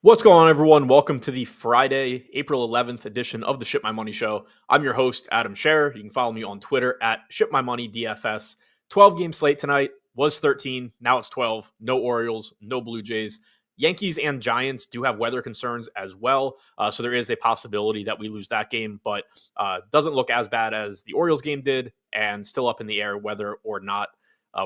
What's going on, everyone? Welcome to the Friday, April 11th edition of the Ship My Money Show. I'm your host, Adam Scherer. You can follow me on Twitter at ShipMyMoney DFS. 12-game slate tonight was 13. Now it's 12. No Orioles, no Blue Jays. Yankees and Giants do have weather concerns as well, so there is a possibility that we lose that game, but doesn't look as bad as the Orioles game did, and still up in the air whether or not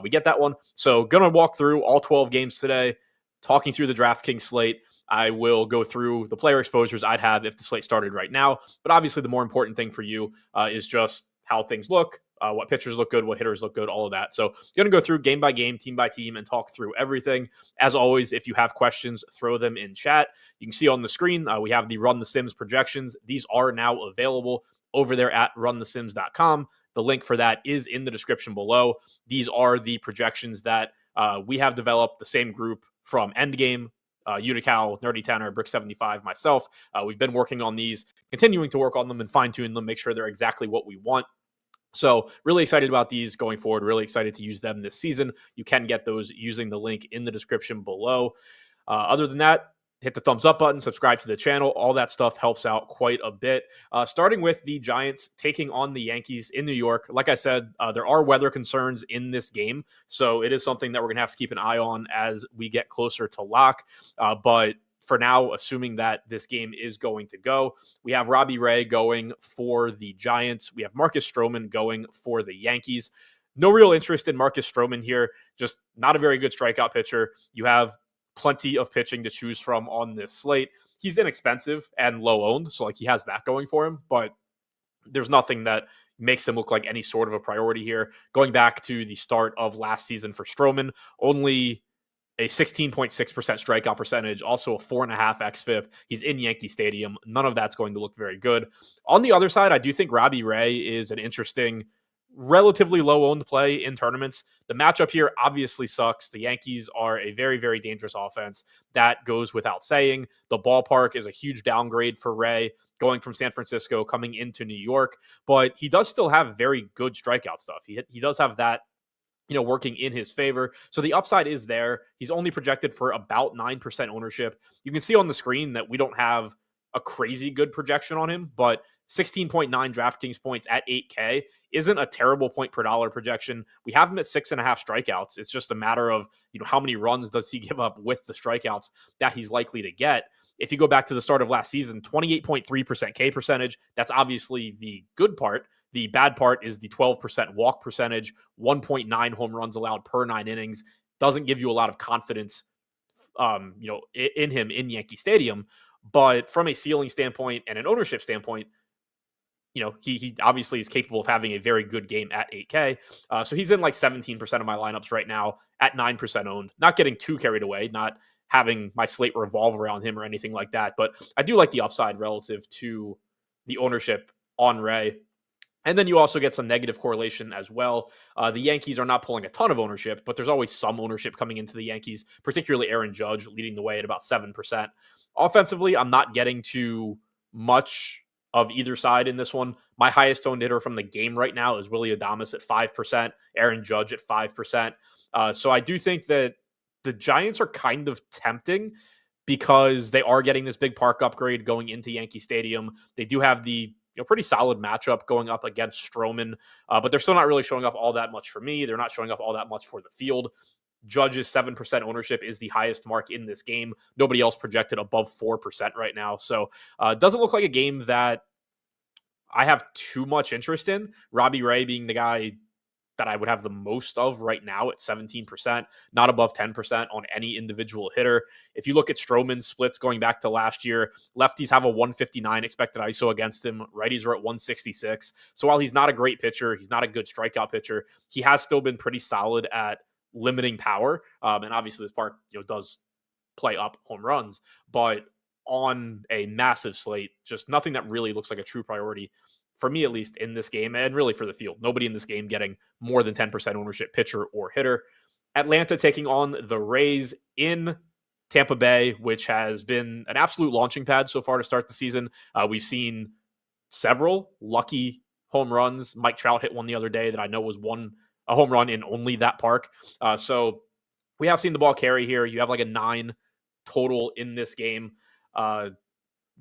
we get that one. So going to walk through all 12 games today, talking through the DraftKings slate. I will go through the player exposures I'd have if the slate started right now. But obviously, the more important thing for you is just how things look, what pitchers look good, what hitters look good, all of that. So, going to go through game by game, team by team, and talk through everything. As always, if you have questions, throw them in chat. You can see on the screen, we have the Run the Sims projections. These are now available over there at runthesims.com. The link for that is in the description below. These are the projections that we have developed, the same group from Endgame, Utical, Nerdy Tanner, Brick75, myself. We've been working on these, continuing to work on them and fine-tune them, make sure they're exactly what we want. So really excited about these going forward, really excited to use them this season. You can get those using the link in the description below. Other than that, hit the thumbs up button, subscribe to the channel. All that stuff helps out quite a bit. Starting with the Giants taking on the Yankees in New York. Like I said, there are weather concerns in this game, so it is something that we're going to have to keep an eye on as we get closer to lock. But for now, assuming that this game is going to go, we have Robbie Ray going for the Giants. We have Marcus Stroman going for the Yankees. No real interest in Marcus Stroman here, just not a very good strikeout pitcher. You have plenty of pitching to choose from on this slate. He's inexpensive and low owned, so like he has that going for him, but there's nothing that makes him look like any sort of a priority here. Going back to the start of last season for Stroman, only a 16.6% strikeout percentage, also a 4.5 xFIP. He's in Yankee Stadium. None of that's going to look very good. On the other side, I do think Robbie Ray is an interesting, relatively low-owned play in tournaments. The matchup here obviously sucks. The Yankees are a very, very dangerous offense. That goes without saying. The ballpark is a huge downgrade for Ray, going from San Francisco, coming into New York. But he does still have very good strikeout stuff. He does have that, working in his favor. So the upside is there. He's only projected for about 9% ownership. You can see on the screen that we don't have a crazy good projection on him, but 16.9 DraftKings points at 8K isn't a terrible point per dollar projection. We have him at 6.5 strikeouts. It's just a matter of, how many runs does he give up with the strikeouts that he's likely to get. If you go back to the start of last season, 28.3% K percentage, that's obviously the good part. The bad part is the 12% walk percentage, 1.9 home runs allowed per 9 innings. Doesn't give you a lot of confidence, in him in Yankee Stadium. But from a ceiling standpoint and an ownership standpoint, he obviously is capable of having a very good game at 8K. So he's in like 17% of my lineups right now at 9% owned. Not getting too carried away, not having my slate revolve around him or anything like that. But I do like the upside relative to the ownership on Ray. And then you also get some negative correlation as well. The Yankees are not pulling a ton of ownership, but there's always some ownership coming into the Yankees, particularly Aaron Judge leading the way at about 7%. Offensively, I'm not getting to much of either side in this one. My highest owned hitter from the game right now is Willy Adames at 5%, Aaron Judge at 5%. So I do think that the Giants are kind of tempting because they are getting this big park upgrade going into Yankee Stadium. They do have the pretty solid matchup going up against Stroman, but they're still not really showing up all that much for me. They're not showing up all that much for the field. Judge's 7% ownership is the highest mark in this game. Nobody else projected above 4% right now. So it doesn't look like a game that I have too much interest in. Robbie Ray being the guy that I would have the most of right now at 17%, not above 10% on any individual hitter. If you look at Stroman's splits going back to last year, lefties have a 159 expected ISO against him. Righties are at 166. So while he's not a great pitcher, he's not a good strikeout pitcher, he has still been pretty solid at limiting power. And obviously this park, does play up home runs, but on a massive slate, just nothing that really looks like a true priority for me, at least in this game, and really for the field. Nobody in this game getting more than 10% ownership, pitcher or hitter. Atlanta taking on the Rays in Tampa Bay, which has been an absolute launching pad so far to start the season. We've seen several lucky home runs. Mike Trout hit one the other day that I know was a home run in only that park. So we have seen the ball carry here. You have like a 9 total in this game.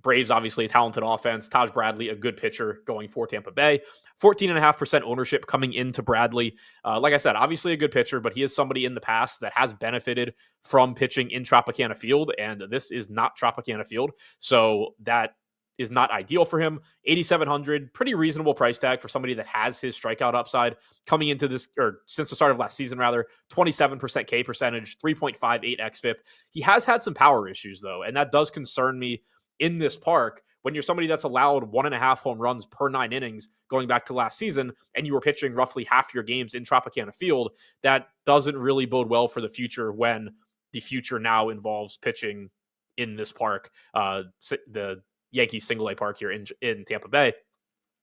Braves, obviously a talented offense. Taj Bradley, a good pitcher going for Tampa Bay. 14.5% ownership coming into Bradley. Like I said, obviously a good pitcher, but he is somebody in the past that has benefited from pitching in Tropicana Field, and this is not Tropicana Field. So that is not ideal for him. 8,700, pretty reasonable price tag for somebody that has his strikeout upside coming into this, or since the start of last season, rather. 27% K percentage, 3.58 xFIP. He has had some power issues, though, and that does concern me in this park when you're somebody that's allowed 1.5 home runs per 9 innings going back to last season, and you were pitching roughly half your games in Tropicana Field. That doesn't really bode well for the future when the future now involves pitching in this park, the Yankees single A park here in Tampa Bay.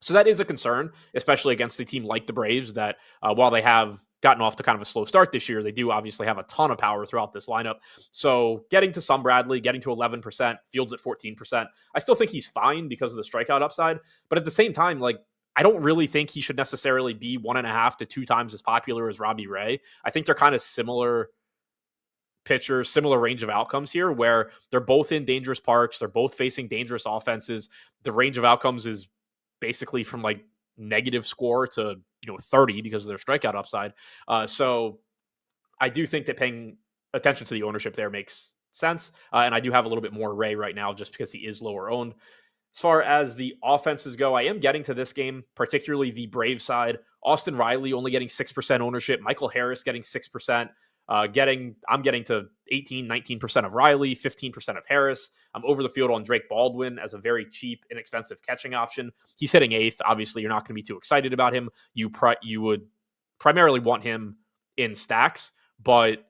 So that is a concern, especially against a team like the Braves that while they have gotten off to kind of a slow start this year, they do obviously have a ton of power throughout this lineup. So getting to some Bradley, getting to 11%, Fields at 14%, I still think he's fine because of the strikeout upside. But at the same time, like, I don't really think he should necessarily be 1.5 to 2 times as popular as Robbie Ray. I think they're kind of similar pitchers, similar range of outcomes here, where they're both in dangerous parks. They're both facing dangerous offenses. The range of outcomes is basically from like negative score to 30 because of their strikeout upside. So I do think that paying attention to the ownership there makes sense. And I do have a little bit more Ray right now just because he is lower owned. As far as the offenses go, I am getting to this game, particularly the Brave side. Austin Riley only getting 6% ownership. Michael Harris getting 6%. I'm getting to 18, 19% of Riley, 15% of Harris. I'm over the field on Drake Baldwin as a very cheap, inexpensive catching option. He's hitting 8th. Obviously, you're not going to be too excited about him. You would primarily want him in stacks, but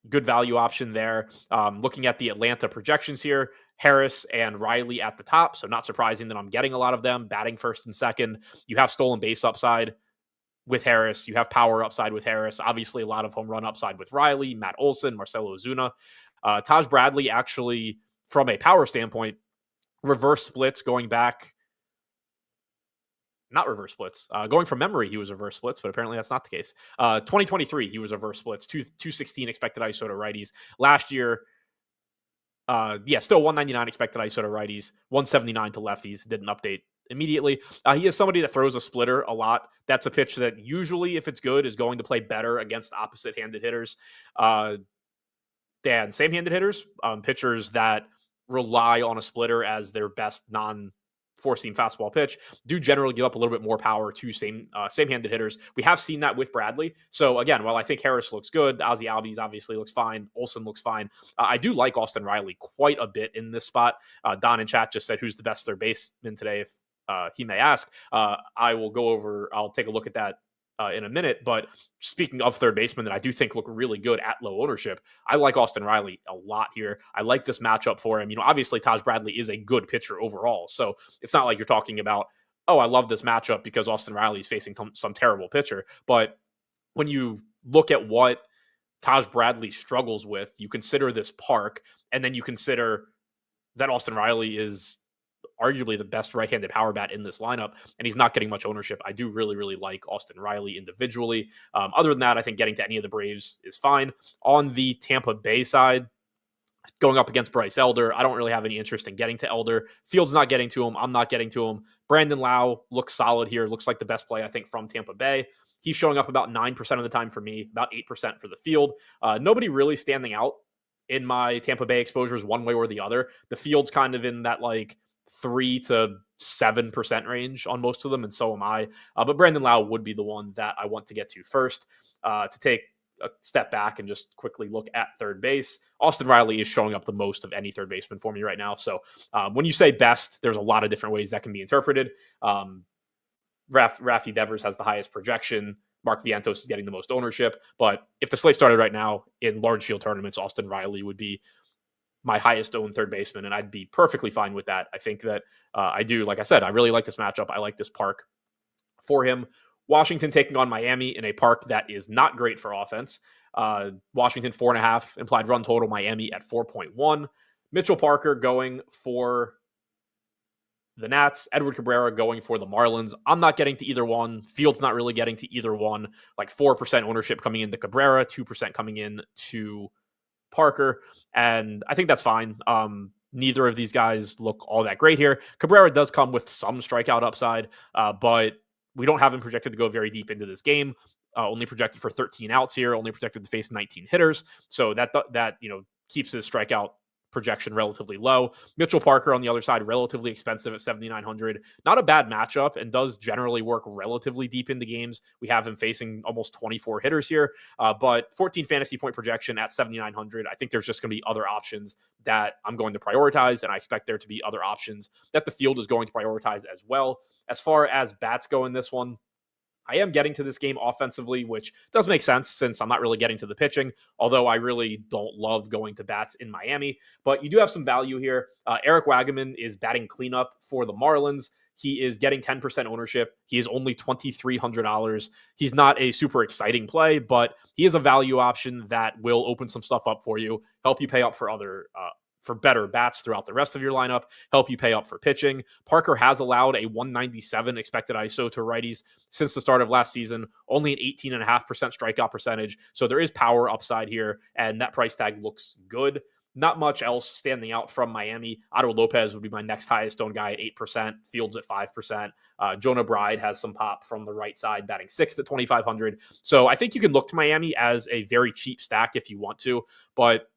good value option there. Looking at the Atlanta projections here, Harris and Riley at the top, so not surprising that I'm getting a lot of them, batting first and second. You have stolen base upside with Harris. You have power upside with Harris. Obviously, a lot of home run upside with Riley, Matt Olson, Marcelo Ozuna. Taj Bradley actually, from a power standpoint, reverse splits going back. Not reverse splits. Going from memory, he was reverse splits, but apparently that's not the case. 2023, he was reverse splits. 216 expected ISO to righties. Last year, still 199 expected ISO to righties, 179 to lefties. Didn't update immediately. He is somebody that throws a splitter a lot. That's a pitch that usually, if it's good, is going to play better against opposite-handed hitters than same-handed hitters. Pitchers that rely on a splitter as their best non-four-seam fastball pitch do generally give up a little bit more power to same-handed hitters. We have seen that with Bradley. So again, while I think Harris looks good, Ozzy Albies obviously looks fine, Olsen looks fine, I do like Austin Riley quite a bit in this spot. Don in chat just said, who's the best third baseman today? If he may ask. I'll take a look at that in a minute. But speaking of third baseman that I do think look really good at low ownership, I like Austin Riley a lot here. I like this matchup for him. Obviously Taj Bradley is a good pitcher overall. So it's not like you're talking about, oh, I love this matchup because Austin Riley is facing some terrible pitcher. But when you look at what Taj Bradley struggles with, you consider this park, and then you consider that Austin Riley is arguably the best right-handed power bat in this lineup, and he's not getting much ownership. I do really, really like Austin Riley individually. Other than that, I think getting to any of the Braves is fine. On the Tampa Bay side, going up against Bryce Elder, I don't really have any interest in getting to Elder. Fields not getting to him. I'm not getting to him. Brandon Lau looks solid here. Looks like the best play, I think, from Tampa Bay. He's showing up about 9% of the time for me, about 8% for the field. Nobody really standing out in my Tampa Bay exposures one way or the other. The field's kind of in that 3 to 7% range on most of them, and so am I. But Brandon Lau would be the one that I want to get to first. To take a step back and just quickly look at third base, Austin Riley is showing up the most of any third baseman for me right now. So when you say best, there's a lot of different ways that can be interpreted. Rafi Devers has the highest projection. Mark Vientos is getting the most ownership. But if the slate started right now in large field tournaments, Austin Riley would be my highest owned third baseman, and I'd be perfectly fine with that. I think that I do, like I said, I really like this matchup. I like this park for him. Washington taking on Miami in a park that is not great for offense. Washington 4.5 implied run total, Miami at 4.1. Mitchell Parker going for the Nats, Edward Cabrera going for the Marlins. I'm not getting to either one. Fields not really getting to either one. 4% ownership coming into Cabrera, 2% coming in to Parker, and I think that's fine. neither of these guys look all that great here. Cabrera does come with some strikeout upside, but we don't have him projected to go very deep into this game. Only projected for 13 outs here, only projected to face 19 hitters. So that keeps his strikeout projection relatively low. Mitchell Parker on the other side, relatively expensive at 7,900. Not a bad matchup and does generally work relatively deep into games. We have him facing almost 24 hitters here, but 14 fantasy point projection at 7,900. I think there's just going to be other options that I'm going to prioritize, and I expect there to be other options that the field is going to prioritize as well. As far as bats go in this one, I am getting to this game offensively, which does make sense since I'm not really getting to the pitching, although I really don't love going to bats in Miami. But you do have some value here. Eric Wagaman is batting cleanup for the Marlins. He is getting 10% ownership. He is only $2,300. He's not a super exciting play, but he is a value option that will open some stuff up for you, help you pay up for other for better bats throughout the rest of your lineup, help you pay up for pitching. Parker has allowed a 197 expected ISO to righties since the start of last season, only an 18.5% strikeout percentage. So there is power upside here, and that price tag looks good. Not much else standing out from Miami. Otto Lopez would be my next highest owned guy at 8%, Fields at 5%. Jonah Bride has some pop from the right side, batting 6th at 2,500. So I think you can look to Miami as a very cheap stack if you want to, but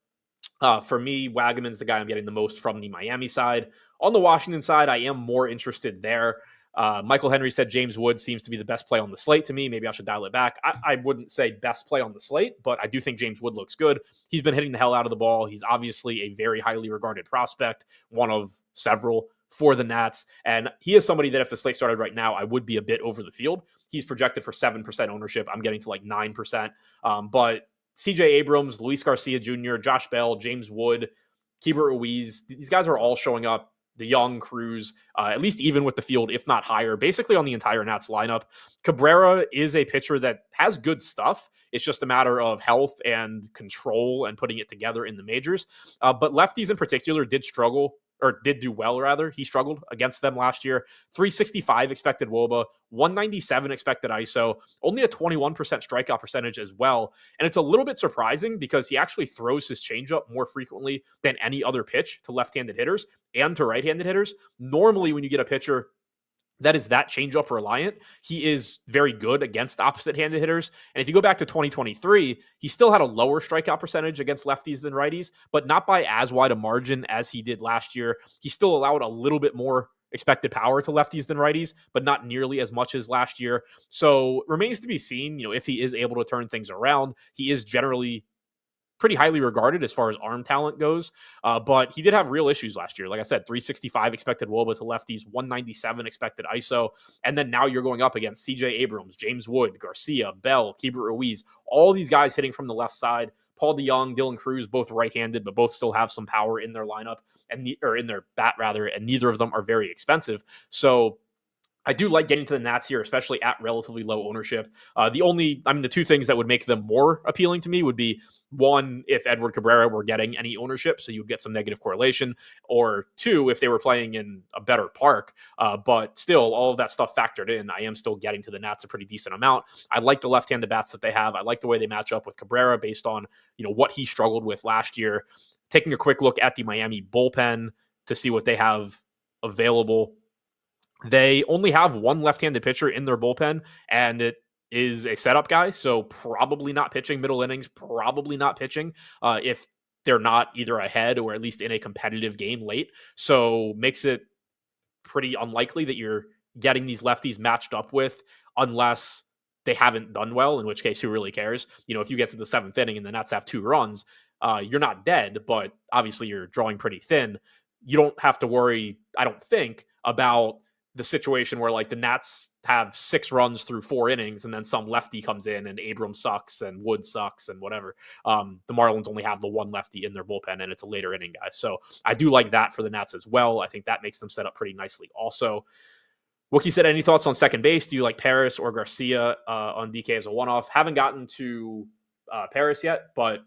for me, Wagaman's the guy I'm getting the most from the Miami side. On the Washington side, I am more interested there. Michael Henry said James Wood seems to be the best play on the slate to me. Maybe I should dial it back. I wouldn't say best play on the slate, but I do think James Wood looks good. He's been hitting the hell out of the ball. He's obviously a very highly regarded prospect, one of several for the Nats. And he is somebody that if the slate started right now, I would be a bit over the field. He's projected for 7% ownership. I'm getting to like 9%. But CJ Abrams, Luis Garcia Jr., Josh Bell, James Wood, Keibert Ruiz, these guys are all showing up. The young Cruz, at least even with the field, if not higher, basically on the entire Nats lineup. Cabrera is a pitcher that has good stuff. It's just a matter of health and control and putting it together in the majors. But lefties in particular did struggle, or did do well, rather. He struggled against them last year. 365 expected WOBA, 197 expected ISO, only a 21% strikeout percentage as well. And it's a little bit surprising because he actually throws his changeup more frequently than any other pitch to left-handed hitters and to right-handed hitters. Normally, when you get a pitcher that is that changeup reliant, he is very good against opposite-handed hitters. And if you go back to 2023, he still had a lower strikeout percentage against lefties than righties, but not by as wide a margin as he did last year. He still allowed a little bit more expected power to lefties than righties, but not nearly as much as last year. So remains to be seen, if he is able to turn things around. He is generally pretty highly regarded as far as arm talent goes, but he did have real issues last year. Like I said, 365 expected WOBA to lefties, 197 expected ISO, and then now you're going up against CJ Abrams, James Wood, Garcia, Bell, Keibert Ruiz, all these guys hitting from the left side. Paul DeYoung, Dylan Cruz, both right-handed, but both still have some power in their lineup or in their bat rather, and neither of them are very expensive. So I do like getting to the Nats here, especially at relatively low ownership. The two things that would make them more appealing to me would be, one, if Edward Cabrera were getting any ownership, so you'd get some negative correlation, or two, if they were playing in a better park. But still, all of that stuff factored in, I am still getting to the Nats a pretty decent amount. I like the left-handed bats that they have. I like the way they match up with Cabrera based on what he struggled with last year. Taking a quick look at the Miami bullpen to see what they have available. They only have one left-handed pitcher in their bullpen, and it is a setup guy, so probably not pitching middle innings, probably not pitching if they're not either ahead or at least in a competitive game late. So makes it pretty unlikely that you're getting these lefties matched up with unless they haven't done well, in which case, who really cares? If you get to the 7th inning and the Nats have 2 runs, you're not dead, but obviously you're drawing pretty thin. You don't have to worry, I don't think, about the situation where like the Nats have 6 runs through 4 innings and then some lefty comes in and Abrams sucks and Wood sucks and whatever. The Marlins only have the one lefty in their bullpen and it's a later inning guy. So I do like that for the Nats as well. I think that makes them set up pretty nicely also. Wookie said, any thoughts on second base? Do you like Paris or Garcia on DK as a one-off? Haven't gotten to Paris yet, but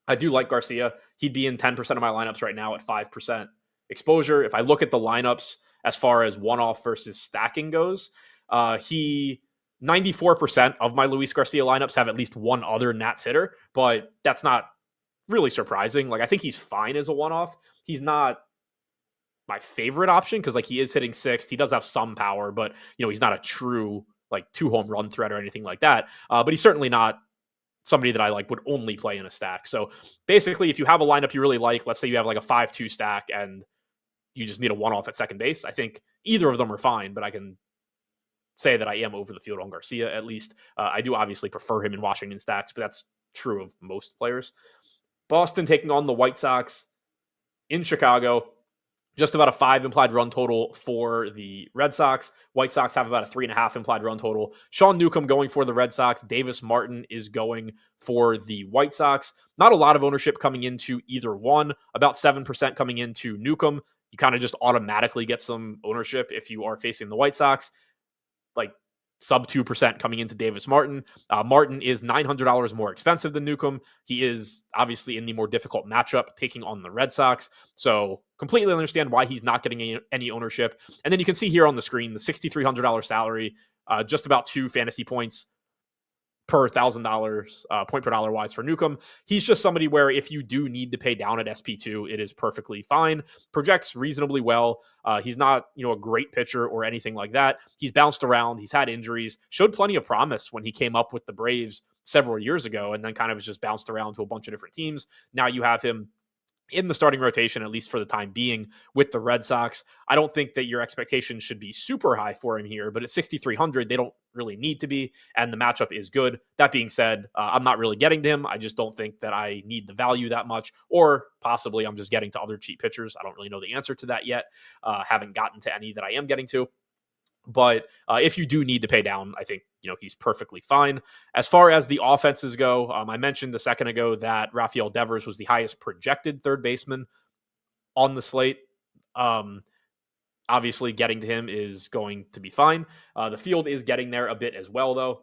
I do like Garcia. He'd be in 10% of my lineups right now at 5% exposure. If I look at the lineups, as far as one-off versus stacking goes, 94% of my Luis Garcia lineups have at least one other Nats hitter, but that's not really surprising. Like, I think he's fine as a one-off. He's not my favorite option because like he is hitting sixth. He does have some power, but he's not a true like 2 home run threat or anything like that. But he's certainly not somebody that I like would only play in a stack. So basically, if you have a lineup you really like, let's say you have like a 5-2 stack and you just need a one-off at second base, I think either of them are fine, but I can say that I am over the field on Garcia at least. I do obviously prefer him in Washington stacks, but that's true of most players. Boston taking on the White Sox in Chicago. Just about a 5 implied run total for the Red Sox. White Sox have about a 3.5 implied run total. Sean Newcomb going for the Red Sox. Davis Martin is going for the White Sox. Not a lot of ownership coming into either one. About 7% coming into Newcomb. You kind of just automatically get some ownership if you are facing the White Sox. Like sub 2% coming into Davis Martin. Martin is $900 more expensive than Newcomb. He is obviously in the more difficult matchup taking on the Red Sox. So completely understand why he's not getting any ownership. And then you can see here on the screen, the $6,300 salary, just about 2 fantasy points per $1,000 point per dollar wise for Newcomb. He's just somebody where if you do need to pay down at SP2, it is perfectly fine. Projects reasonably well. He's not, a great pitcher or anything like that. He's bounced around. He's had injuries, showed plenty of promise when he came up with the Braves several years ago, and then kind of just bounced around to a bunch of different teams. Now you have him in the starting rotation, at least for the time being, with the Red Sox. I don't think that your expectations should be super high for him here, but at 6,300, they don't really need to be, and the matchup is good. That being said, I'm not really getting to him. I just don't think that I need the value that much, or possibly I'm just getting to other cheap pitchers. I don't really know the answer to that yet. Haven't gotten to any that I am getting to. But if you do need to pay down, I think, he's perfectly fine. As far as the offenses go, I mentioned a second ago that Rafael Devers was the highest projected third baseman on the slate. Obviously, getting to him is going to be fine. The field is getting there a bit as well, though.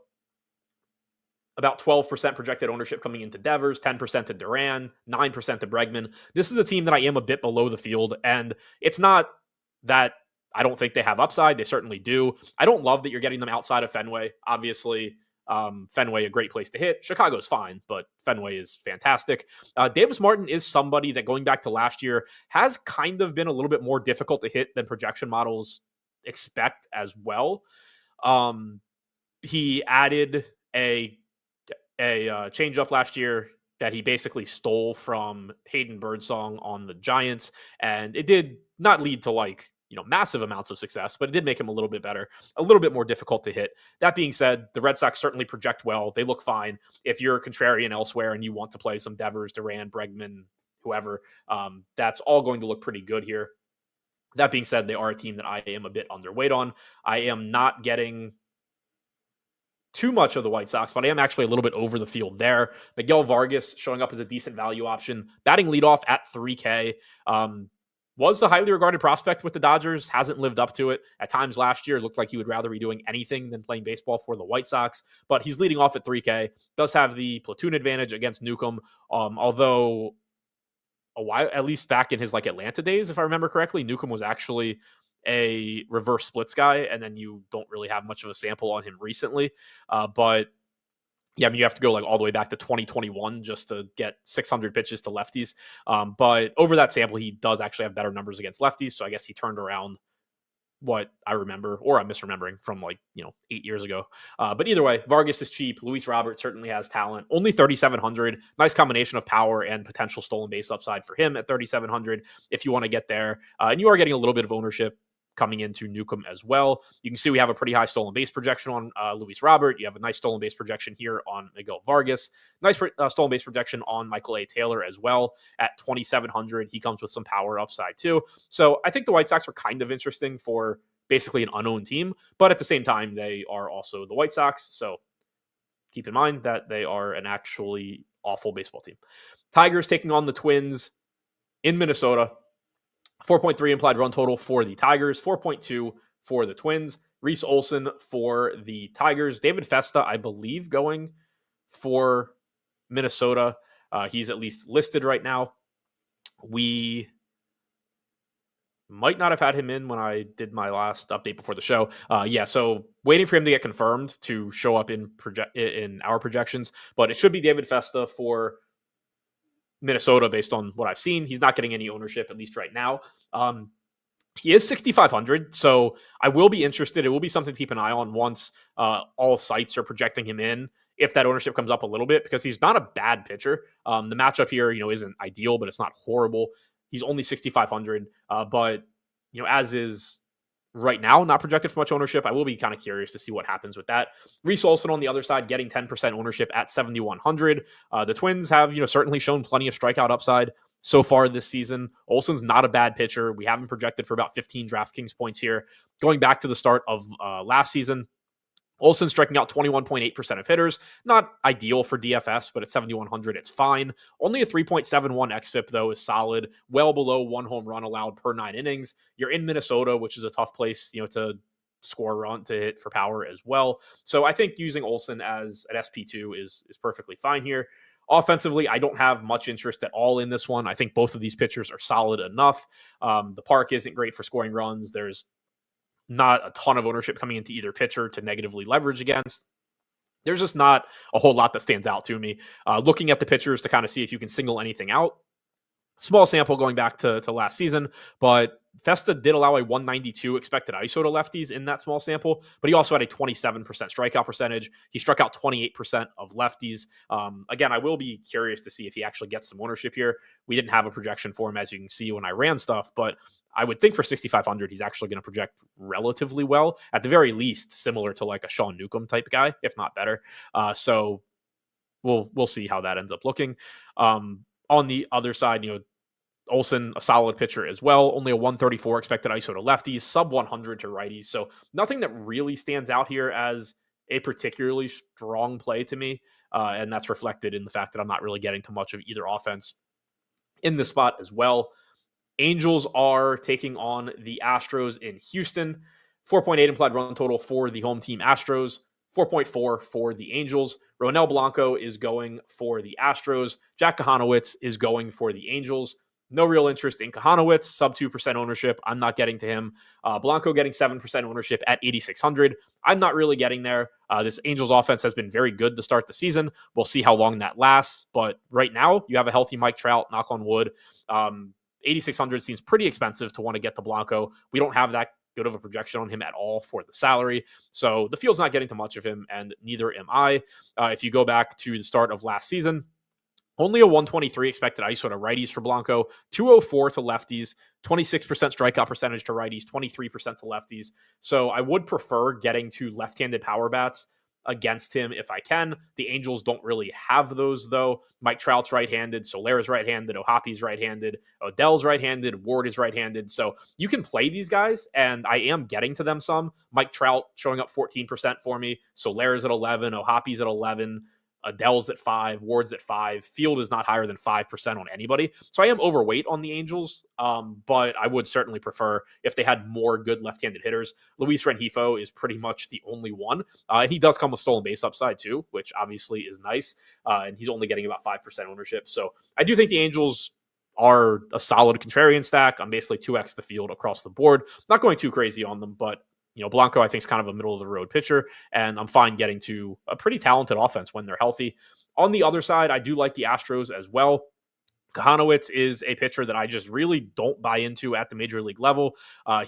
About 12% projected ownership coming into Devers, 10% to Duran, 9% to Bregman. This is a team that I am a bit below the field, and it's not that I don't think they have upside. They certainly do. I don't love that you're getting them outside of Fenway. Obviously, Fenway, a great place to hit. Chicago's fine, but Fenway is fantastic. Davis Martin is somebody that, going back to last year, has kind of been a little bit more difficult to hit than projection models expect as well. He added a changeup last year that he basically stole from Hayden Birdsong on the Giants, and it did not lead to massive amounts of success, but it did make him a little bit better, a little bit more difficult to hit. That being said, the Red Sox certainly project well. They look fine. If you're a contrarian elsewhere and you want to play some Devers, Duran, Bregman, whoever, that's all going to look pretty good here. That being said, they are a team that I am a bit underweight on. I am not getting too much of the White Sox, but I am actually a little bit over the field there. Miguel Vargas showing up as a decent value option, batting leadoff at 3K. Was a highly regarded prospect with the Dodgers, hasn't lived up to it. At times last year, it looked like he would rather be doing anything than playing baseball for the White Sox, but he's leading off at 3K, does have the platoon advantage against Newcomb, although a while, at least back in his Atlanta days, if I remember correctly, Newcomb was actually a reverse splits guy, and then you don't really have much of a sample on him recently. But yeah, I mean, you have to go all the way back to 2021 just to get 600 pitches to lefties. But over that sample, he does actually have better numbers against lefties. So I guess he turned around what I remember, or I'm misremembering from 8 years ago. But either way, Vargas is cheap. Luis Robert certainly has talent. Only 3,700. Nice combination of power and potential stolen base upside for him at 3,700 if you want to get there. And you are getting a little bit of ownership coming into Newcomb as well. You can see we have a pretty high stolen base projection on Luis Robert. You have a nice stolen base projection here on Miguel Vargas. Nice stolen base projection on Michael A. Taylor as well at 2,700. He comes with some power upside too. So I think the White Sox are kind of interesting for basically an unknown team, but at the same time, they are also the White Sox. So keep in mind that they are an actually awful baseball team. Tigers taking on the Twins in Minnesota. 4.3 implied run total for the Tigers, 4.2 for the Twins. Reese Olson for the Tigers. David Festa, I believe, going for Minnesota. He's at least listed right now. We might not have had him in when I did my last update before the show. So waiting for him to get confirmed to show up in our projections, but it should be David Festa for Minnesota based on what I've seen. He's not getting any ownership, at least right now. He is 6,500, so I will be interested. It will be something to keep an eye on once all sites are projecting him in, if that ownership comes up a little bit, because he's not a bad pitcher. The matchup here, isn't ideal, but it's not horrible. He's only 6,500, but, as is right now, not projected for much ownership. I will be kind of curious to see what happens with that. Reese Olson on the other side, getting 10% ownership at 7,100. The Twins have, certainly shown plenty of strikeout upside so far this season. Olson's not a bad pitcher. We have him projected for about 15 DraftKings points here. Going back to the start of last season, Olson striking out 21.8% of hitters. Not ideal for DFS, but at 7,100, it's fine. Only a 3.71 xFIP, though, is solid. Well below one home run allowed per 9 innings. You're in Minnesota, which is a tough place, to score a run, to hit for power as well. So I think using Olson as an SP2 is perfectly fine here. Offensively, I don't have much interest at all in this one. I think both of these pitchers are solid enough. The park isn't great for scoring runs. There's not a ton of ownership coming into either pitcher to negatively leverage against. There's just not a whole lot that stands out to me. Looking at the pitchers to kind of see if you can single anything out. Small sample going back to last season, but Festa did allow a 192 expected ISO to lefties in that small sample, but he also had a 27% strikeout percentage. He struck out 28% of lefties. Again, I will be curious to see if he actually gets some ownership here. We didn't have a projection for him, as you can see when I ran stuff, but I would think for 6,500, he's actually going to project relatively well, at the very least, similar to like a Sean Newcomb type guy, if not better. So we'll see how that ends up looking. On the other side, Olson, a solid pitcher as well. Only a 134 expected ISO to lefties, sub 100 to righties. So nothing that really stands out here as a particularly strong play to me. And that's reflected in the fact that I'm not really getting to much of either offense in this spot as well. Angels are taking on the Astros in Houston. 4.8 implied run total for the home team Astros. 4.4 for the Angels. Ronel Blanco is going for the Astros. Jack Kahanowitz is going for the Angels. No real interest in Kahanowitz, sub 2% ownership. I'm not getting to him. Blanco getting 7% ownership at 8,600. I'm not really getting there. This Angels offense has been very good to start the season. We'll see how long that lasts. But right now, you have a healthy Mike Trout, knock on wood. 8,600 seems pretty expensive to want to get to Blanco. We don't have that good of a projection on him at all for the salary. So the field's not getting to much of him, and neither am I. If you go back to the start of last season, only a 123 expected ISO to righties for Blanco, 204 to lefties, 26% strikeout percentage to righties, 23% to lefties. So I would prefer getting to left-handed power bats against him if I can. The Angels don't really have those, though. Mike Trout's right-handed, Solera's right-handed, O'Hoppe's right-handed, Odell's right-handed, Ward is right-handed. So you can play these guys, and I am getting to them some. Mike Trout showing up 14% for me. Solera's at 11, O'Hoppe's at 11, Adele's at 5, Ward's at 5. Field is not higher than 5% on anybody. So I am overweight on the Angels, but I would certainly prefer if they had more good left-handed hitters. Luis Rengifo is pretty much the only one. And he does come with stolen base upside too, which obviously is nice. And he's only getting about 5% ownership. So I do think the Angels are a solid contrarian stack. I'm basically 2x the field across the board. Not going too crazy on them, but Blanco, I think, is kind of a middle-of-the-road pitcher, and I'm fine getting to a pretty talented offense when they're healthy. On the other side, I do like the Astros as well. Kahanowitz is a pitcher that I just really don't buy into at the major league level.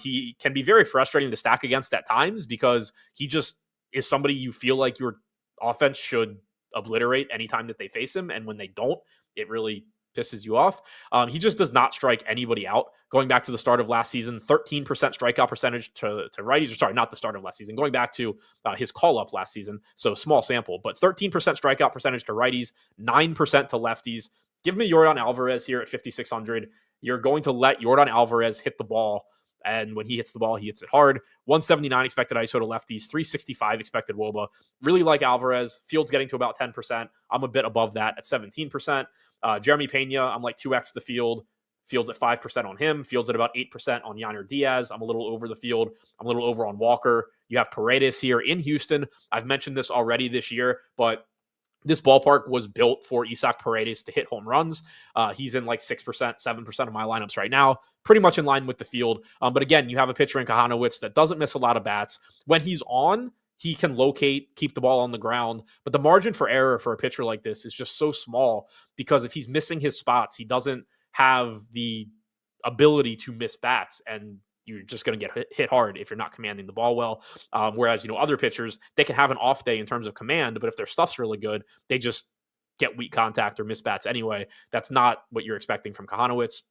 He can be very frustrating to stack against at times because he just is somebody you feel like your offense should obliterate anytime that they face him, and when they don't, it really pisses you off. He just does not strike anybody out. Going back to the start of last season, 13% strikeout percentage to righties. Sorry, not the start of last season. Going back to his call-up last season, so small sample, but 13% strikeout percentage to righties, 9% to lefties. Give me Yordan Alvarez here at 5,600. You're going to let Yordan Alvarez hit the ball, and when he hits the ball, he hits it hard. 179 expected ISO to lefties, 365 expected WOBA. Really like Alvarez. Field's getting to about 10%. I'm a bit above that at 17%. Jeremy Pena, I'm like 2x the field. Field's at 5% on him. Field's at about 8% on Yainer Diaz. I'm a little over the field. I'm a little over on Walker. You have Paredes here in Houston. I've mentioned this already this year, but this ballpark was built for Isaac Paredes to hit home runs. He's in like 6%, 7% of my lineups right now, pretty much in line with the field. But again, you have a pitcher in Kahanowitz that doesn't miss a lot of bats. When he's on, he can locate, keep the ball on the ground. But the margin for error for a pitcher like this is just so small because if he's missing his spots, he doesn't have the ability to miss bats. And you're just going to get hit hard if you're not commanding the ball well. Whereas, other pitchers, they can have an off day in terms of command, but if their stuff's really good, they just get weak contact or miss bats anyway. That's not what you're expecting from Kahanowitz.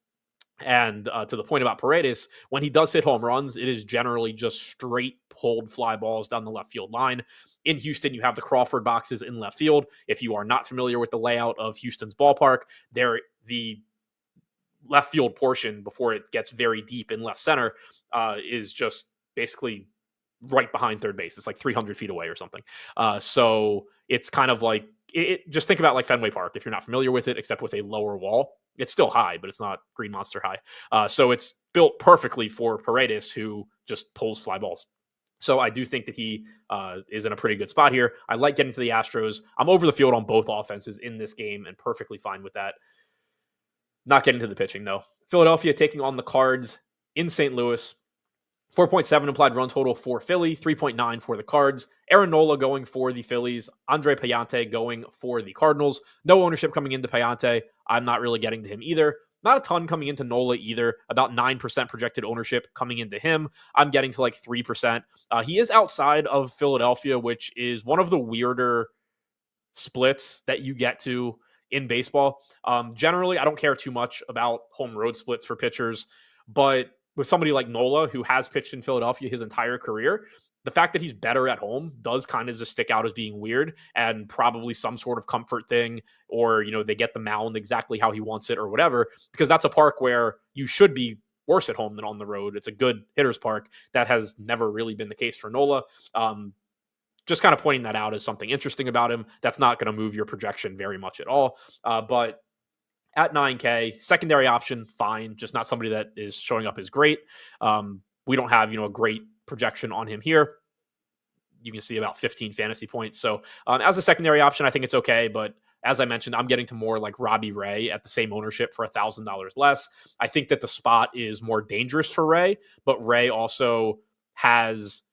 And to the point about Paredes, when he does hit home runs, it is generally just straight pulled fly balls down the left field line. In Houston, you have the Crawford boxes in left field. If you are not familiar with the layout of Houston's ballpark, the left field portion before it gets very deep in left center is just basically right behind third base. It's like 300 feet away or something. So it's kind of like, just think about like Fenway Park, if you're not familiar with it, except with a lower wall. It's still high, but it's not Green Monster high. So it's built perfectly for Paredes, who just pulls fly balls. So I do think that he is in a pretty good spot here. I like getting to the Astros. I'm over the field on both offenses in this game and perfectly fine with that. Not getting to the pitching, though. Philadelphia taking on the Cards in St. Louis. 4.7 implied run total for Philly, 3.9 for the Cards. Aaron Nola going for the Phillies. Andre Payante going for the Cardinals. No ownership coming into Payante. I'm not really getting to him either. Not a ton coming into Nola either. About 9% projected ownership coming into him. I'm getting to like 3%. He is outside of Philadelphia, which is one of the weirder splits that you get to in baseball. Generally, I don't care too much about home road splits for pitchers, but with somebody like Nola, who has pitched in Philadelphia his entire career, the fact that he's better at home does kind of just stick out as being weird, and probably some sort of comfort thing, or, they get the mound exactly how he wants it or whatever, because that's a park where you should be worse at home than on the road. It's a good hitter's park. That has never really been the case for Nola. Just kind of pointing that out as something interesting about him. That's not going to move your projection very much at all. But at 9K, secondary option, fine. Just not somebody that is showing up as great. We don't have, a great projection on him here. You can see about 15 fantasy points. So as a secondary option, I think it's okay. But as I mentioned, I'm getting to more like Robbie Ray at the same ownership for $1,000 less. I think that the spot is more dangerous for Ray, but Ray also has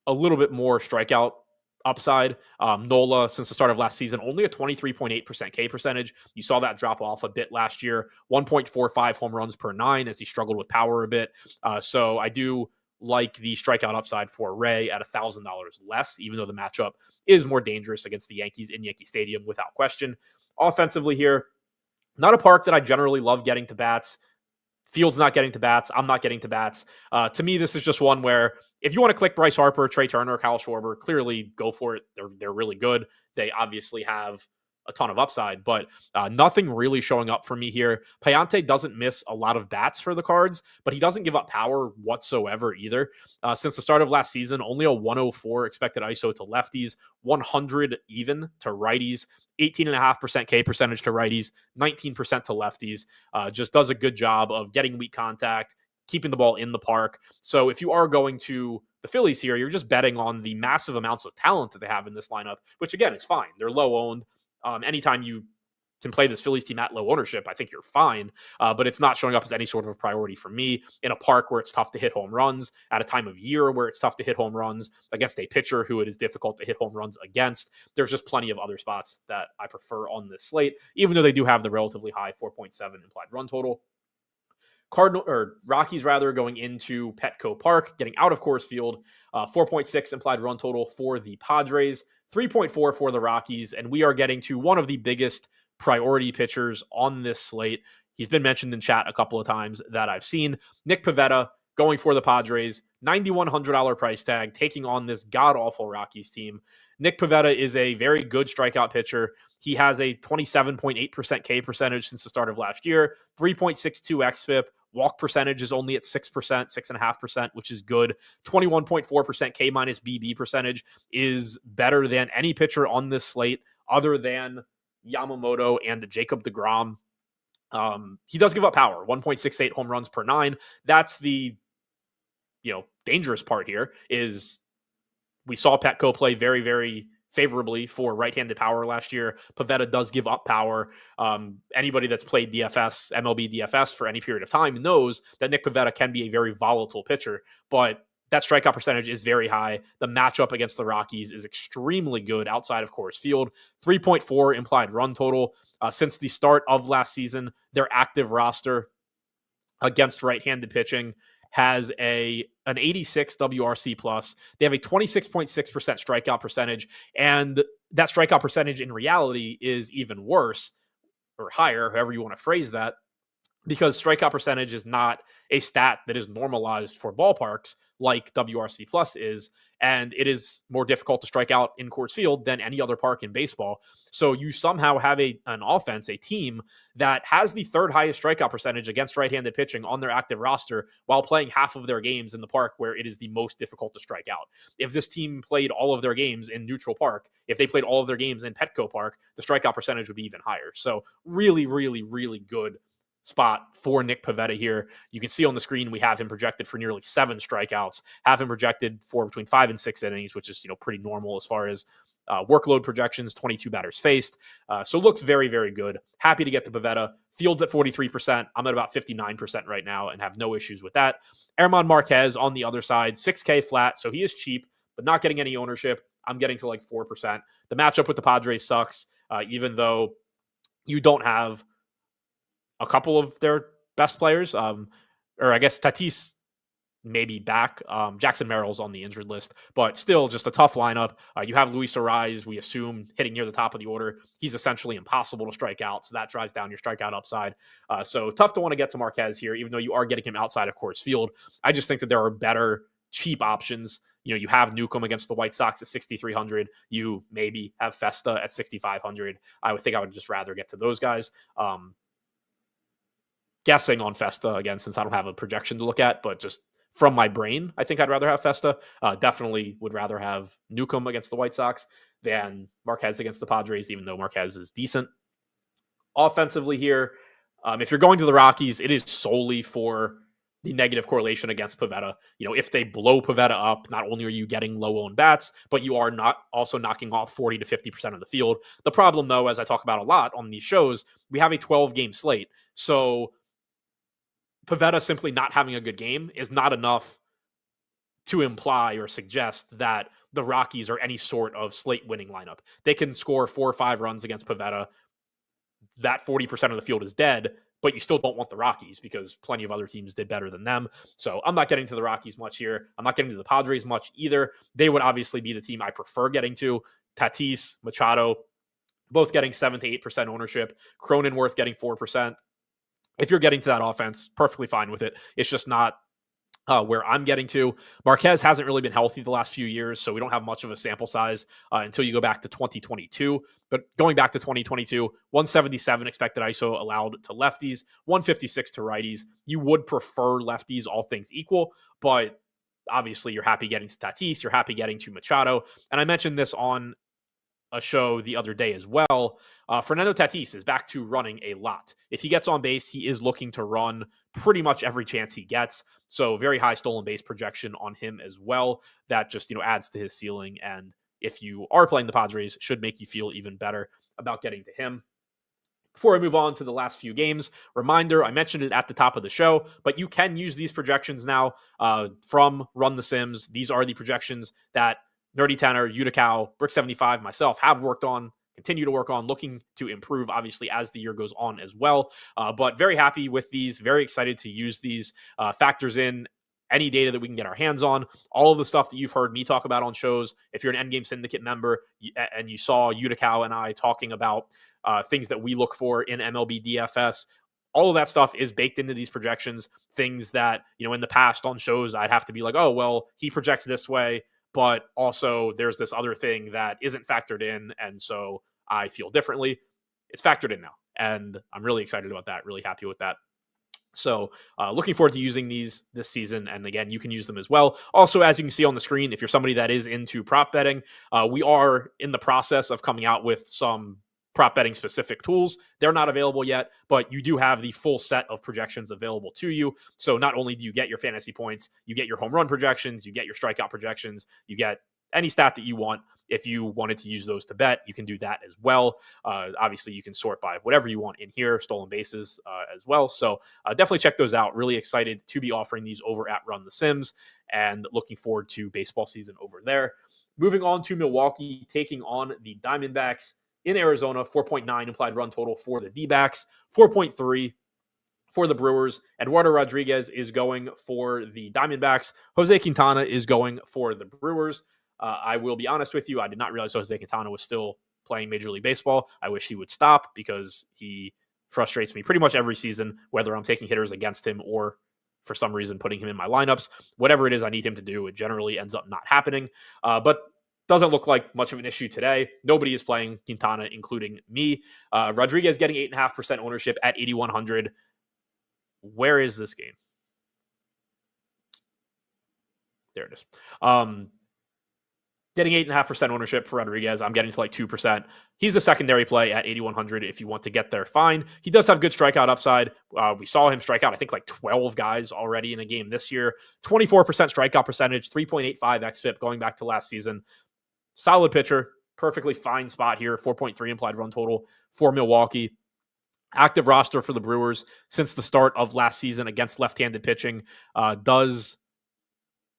a little bit more strikeout upside. Nola, since the start of last season, only a 23.8% K percentage. You saw that drop off a bit last year. 1.45 home runs per 9 as he struggled with power a bit. So I do like the strikeout upside for Ray at $1,000 less, even though the matchup is more dangerous against the Yankees in Yankee Stadium without question. Offensively here, not a park that I generally love getting to bats. Field's not getting to bats. I'm not getting to bats. To me, this is just one where if you want to click Bryce Harper, Trey Turner, Kyle Schwarber, clearly go for it. They're really good. They obviously have a ton of upside, but nothing really showing up for me here. Payante doesn't miss a lot of bats for the Cards, but he doesn't give up power whatsoever either. Since the start of last season, only a 104 expected ISO to lefties, 100 even to righties, 18.5% K percentage to righties, 19% to lefties. Just does a good job of getting weak contact, keeping the ball in the park. So if you are going to the Phillies here, you're just betting on the massive amounts of talent that they have in this lineup, which again, is fine. They're low owned. Anytime you can play this Phillies team at low ownership, I think you're fine. But it's not showing up as any sort of a priority for me in a park where it's tough to hit home runs, at a time of year where it's tough to hit home runs against a pitcher who it is difficult to hit home runs against. There's just plenty of other spots that I prefer on this slate, even though they do have the relatively high 4.7 implied run total. Rockies going into Petco Park, getting out of Coors Field, 4.6 implied run total for the Padres, 3.4 for the Rockies, and we are getting to one of the biggest priority pitchers on this slate. He's been mentioned in chat a couple of times that I've seen. Nick Pivetta going for the Padres, $9,100 price tag, taking on this god-awful Rockies team. Nick Pivetta is a very good strikeout pitcher. He has a 27.8% K percentage since the start of last year, 3.62 xFIP. Walk percentage is only at 6%, 6.5%, which is good. 21.4% K minus BB percentage is better than any pitcher on this slate other than Yamamoto and Jacob deGrom. He does give up power, 1.68 home runs per 9. That's the dangerous part here. Is we saw Petco play very, very favorably for right-handed power last year. Pivetta does give up power. Anybody that's played DFS, MLB DFS for any period of time knows that Nick Pivetta can be a very volatile pitcher, but that strikeout percentage is very high. The matchup against the Rockies is extremely good outside of Coors Field. 3.4 implied run total. Since the start of last season, their active roster against right-handed pitching has an 86 WRC plus. They have a 26.6% strikeout percentage, and that strikeout percentage in reality is even worse or higher, however you want to phrase that, because strikeout percentage is not a stat that is normalized for ballparks like WRC plus is, and it is more difficult to strike out in Coors Field than any other park in baseball. So you somehow have an offense, a team that has the third highest strikeout percentage against right-handed pitching on their active roster while playing half of their games in the park where it is the most difficult to strike out. If this team played all of their games in Neutral Park, if they played all of their games in Petco Park, the strikeout percentage would be even higher. So really, really, really good spot for Nick Pivetta here. You can see on the screen we have him projected for nearly 7 strikeouts, have him projected for between 5 and 6 innings, which is pretty normal as far as workload projections, 22 batters faced. So looks very, very good. Happy to get to Pivetta. Fields at 43%. I'm at about 59% right now and have no issues with that. Herman Marquez on the other side, 6K flat, so he is cheap, but not getting any ownership. I'm getting to like 4%. The matchup with the Padres sucks, even though you don't have a couple of their best players, or I guess Tatis may be back. Jackson Merrill's on the injured list, but still just a tough lineup. You have Luis Arraez, we assume, hitting near the top of the order. He's essentially impossible to strike out, so that drives down your strikeout upside. So tough to want to get to Marquez here, even though you are getting him outside of Coors Field. I just think that there are better cheap options. You have Newcomb against the White Sox at 6,300. You maybe have Festa at 6,500. I would think I would just rather get to those guys. Guessing on Festa again, since I don't have a projection to look at, but just from my brain, I think I'd rather have Festa. Definitely would rather have Newcomb against the White Sox than Marquez against the Padres, even though Marquez is decent. Offensively here, if you're going to the Rockies, it is solely for the negative correlation against Pivetta. If they blow Pivetta up, not only are you getting low-owned bats, but you are not also knocking off 40 to 50% of the field. The problem, though, as I talk about a lot on these shows, we have a 12-game slate. So Pivetta simply not having a good game is not enough to imply or suggest that the Rockies are any sort of slate winning lineup. They can score 4 or 5 runs against Pivetta. That 40% of the field is dead, but you still don't want the Rockies because plenty of other teams did better than them. So I'm not getting to the Rockies much here. I'm not getting to the Padres much either. They would obviously be the team I prefer getting to. Tatis, Machado, both getting 7 to 8% ownership. Cronenworth getting 4%. If you're getting to that offense, perfectly fine with it. It's just not where I'm getting to. Marquez hasn't really been healthy the last few years, so we don't have much of a sample size until you go back to 2022. But going back to 2022, 177 expected ISO allowed to lefties, 156 to righties. You would prefer lefties, all things equal, but obviously you're happy getting to Tatis, you're happy getting to Machado. And I mentioned this on a show the other day as well. Fernando Tatis is back to running a lot. If he gets on base, he is looking to run pretty much every chance he gets. So very high stolen base projection on him as well. That just, adds to his ceiling. And if you are playing the Padres, should make you feel even better about getting to him. Before I move on to the last few games, reminder, I mentioned it at the top of the show, but you can use these projections now from Run the Sims. These are the projections that Nerdy Tanner, Utica, Brick75, myself have worked on, continue to work on, looking to improve, obviously, as the year goes on as well. But very happy with these, very excited to use these. Factors in any data that we can get our hands on, all of the stuff that you've heard me talk about on shows. If you're an Endgame Syndicate member and you saw Utica and I talking about things that we look for in MLB DFS, all of that stuff is baked into these projections. Things that, in the past on shows, I'd have to be like, oh, well, he projects this way, but also there's this other thing that isn't factored in, and so I feel differently. It's factored in now, and I'm really excited about that, really happy with that. So looking forward to using these this season, and again, you can use them as well. Also, as you can see on the screen, if you're somebody that is into prop betting, we are in the process of coming out with some prop betting specific tools. They're not available yet, but you do have the full set of projections available to you. So not only do you get your fantasy points, you get your home run projections, you get your strikeout projections, you get any stat that you want. If you wanted to use those to bet, you can do that as well. Obviously, you can sort by whatever you want in here, stolen bases as well. So definitely check those out. Really excited to be offering these over at Run the Sims and looking forward to baseball season over there. Moving on to Milwaukee, taking on the Diamondbacks in Arizona. 4.9 implied run total for the D-backs, 4.3 for the Brewers. Eduardo Rodriguez is going for the Diamondbacks. Jose Quintana is going for the Brewers. I will be honest with you, I did not realize Jose Quintana was still playing Major League Baseball. I wish he would stop because he frustrates me pretty much every season, whether I'm taking hitters against him or for some reason putting him in my lineups. Whatever it is I need him to do, it generally ends up not happening. But doesn't look like much of an issue today. Nobody is playing Quintana, including me. Rodriguez getting 8.5% ownership at 8,100. Where is this game? There it is. Getting 8.5% ownership for Rodriguez. I'm getting to like 2%. He's a secondary play at 8,100 if you want to get there, fine. He does have good strikeout upside. We saw him strike out, I think, like 12 guys already in a game this year. 24% strikeout percentage, 3.85 xFIP going back to last season. Solid pitcher, perfectly fine spot here. 4.3 implied run total for Milwaukee. Active roster for the Brewers since the start of last season against left-handed pitching does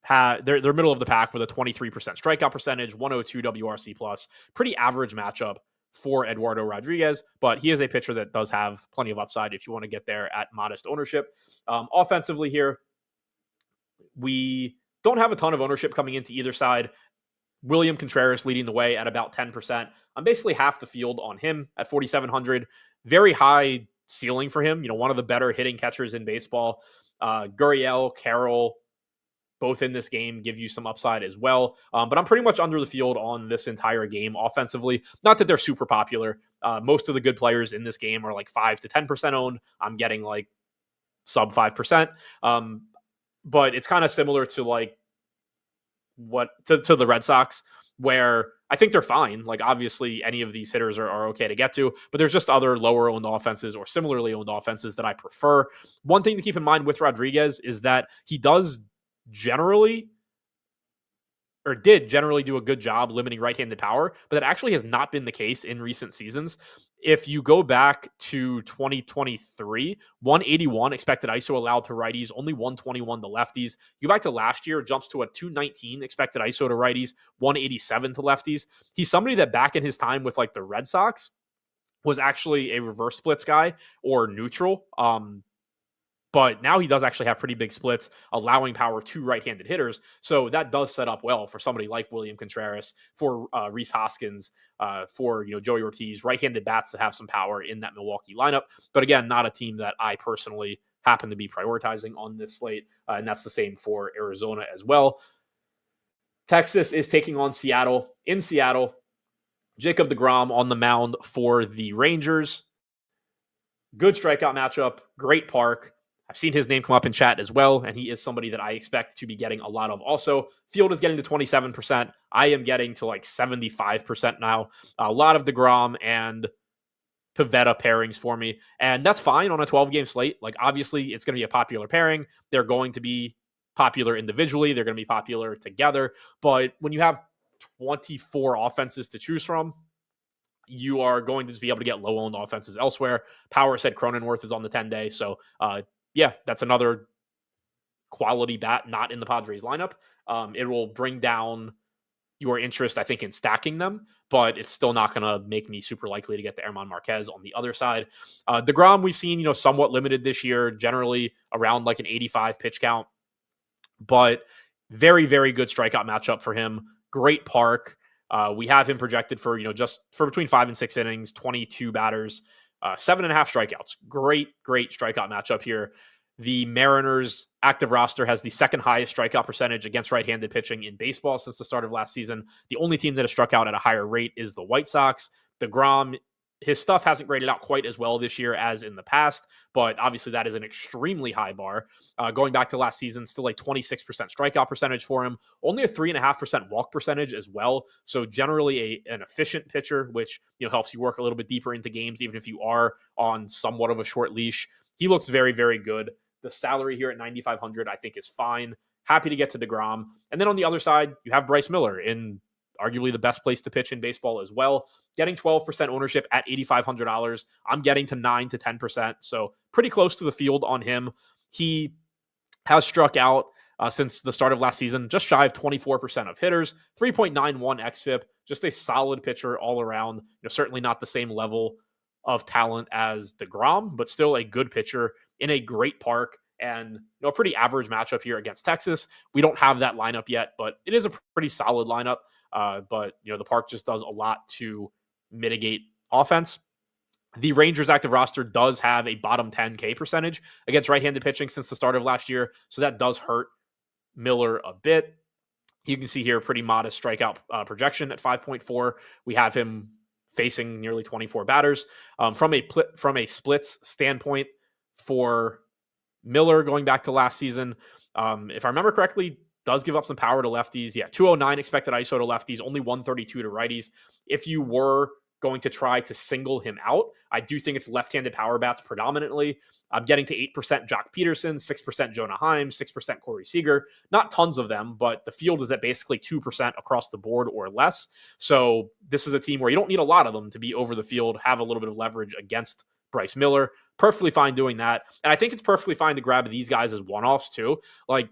have they're middle of the pack with a 23% strikeout percentage, 102 WRC plus. Pretty average matchup for Eduardo Rodriguez, but he is a pitcher that does have plenty of upside if you want to get there at modest ownership. Offensively here, we don't have a ton of ownership coming into either side. William Contreras leading the way at about 10%. I'm basically half the field on him at 4,700. Very high ceiling for him. One of the better hitting catchers in baseball. Gurriel, Carroll, both in this game give you some upside as well. But I'm pretty much under the field on this entire game offensively. Not that they're super popular. Most of the good players in this game are like 5 to 10% owned. I'm getting like sub 5%. But it's kind of similar to like to the Red Sox, where I think they're fine. Like, obviously, any of these hitters are okay to get to, but there's just other lower owned offenses or similarly owned offenses that I prefer. One thing to keep in mind with Rodriguez is that he did generally do a good job limiting right-handed power, but that actually has not been the case in recent seasons. If you go back to 2023, 181 expected ISO allowed to righties, only 121 to lefties. You go back to last year, it jumps to a 219 expected ISO to righties, 187 to lefties. He's somebody that back in his time with like the Red Sox was actually a reverse splits guy or neutral. But now he does actually have pretty big splits, allowing power to right-handed hitters. So that does set up well for somebody like William Contreras, for Rhys Hoskins, for Joey Ortiz, right-handed bats that have some power in that Milwaukee lineup. But again, not a team that I personally happen to be prioritizing on this slate, and that's the same for Arizona as well. Texas is taking on Seattle. In Seattle, Jacob deGrom on the mound for the Rangers. Good strikeout matchup, great park. I've seen his name come up in chat as well, and he is somebody that I expect to be getting a lot of also. Field is getting to 27%. I am getting to like 75% now. A lot of deGrom and Pivetta pairings for me, and that's fine on a 12-game slate. Like, obviously, it's going to be a popular pairing. They're going to be popular individually. They're going to be popular together. But when you have 24 offenses to choose from, you are going to just be able to get low-owned offenses elsewhere. Power said Cronenworth is on the 10-day, so yeah, that's another quality bat not in the Padres lineup. It will bring down your interest, I think, in stacking them, but it's still not going to make me super likely to get the Herman Marquez on the other side. deGrom, we've seen, somewhat limited this year, generally around like an 85 pitch count, but very, very good strikeout matchup for him. Great park. We have him projected for, just for between 5 and 6 innings, 22 batters, 7.5 strikeouts. Great strikeout matchup here. The Mariners active roster has the second highest strikeout percentage against right-handed pitching in baseball since the start of last season. The only team that has struck out at a higher rate is the White Sox. deGrom, his stuff hasn't graded out quite as well this year as in the past, but obviously that is an extremely high bar. Going back to last season, still like 26% strikeout percentage for him, only a 3.5% walk percentage as well. So generally an efficient pitcher, which helps you work a little bit deeper into games, even if you are on somewhat of a short leash. He looks very, very good. The salary here at 9,500, I think, is fine. Happy to get to deGrom. And then on the other side, you have Bryce Miller in arguably the best place to pitch in baseball as well. Getting 12% ownership at $8,500. I'm getting to 9 to 10%. So pretty close to the field on him. He has struck out since the start of last season, just shy of 24% of hitters, 3.91 xFIP, just a solid pitcher all around. Certainly not the same level of talent as deGrom, but still a good pitcher. in a great park and a pretty average matchup here against Texas. We don't have that lineup yet, but it is a pretty solid lineup. But the park just does a lot to mitigate offense. The Rangers active roster does have a bottom 10 K percentage against right-handed pitching since the start of last year, so that does hurt Miller a bit. You can see here pretty modest strikeout projection at 5.4. We have him facing nearly 24 batters. From a splits standpoint for Miller going back to last season, if I remember correctly, does give up some power to lefties. Yeah, 209 expected ISO to lefties, only 132 to righties. If you were going to try to single him out, I do think it's left-handed power bats predominantly. I'm getting to 8% Jock Peterson, 6% Jonah Heim, 6% Corey Seager. Not tons of them, but the field is at basically 2% across the board or less. So this is a team where you don't need a lot of them to be over the field, have a little bit of leverage against Bryce Miller. Perfectly fine doing that. And I think it's perfectly fine to grab these guys as one-offs too. Like,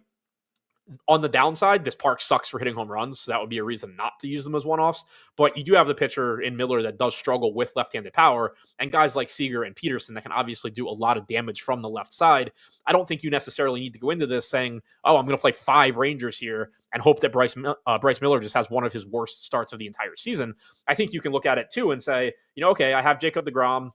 on the downside, this park sucks for hitting home runs, so that would be a reason not to use them as one-offs. But you do have the pitcher in Miller that does struggle with left-handed power, and guys like Seager and Peterson that can obviously do a lot of damage from the left side. I don't think you necessarily need to go into this saying, oh, I'm going to play 5 Rangers here and hope that Bryce Miller just has one of his worst starts of the entire season. I think you can look at it too and say, okay, I have Jacob deGrom,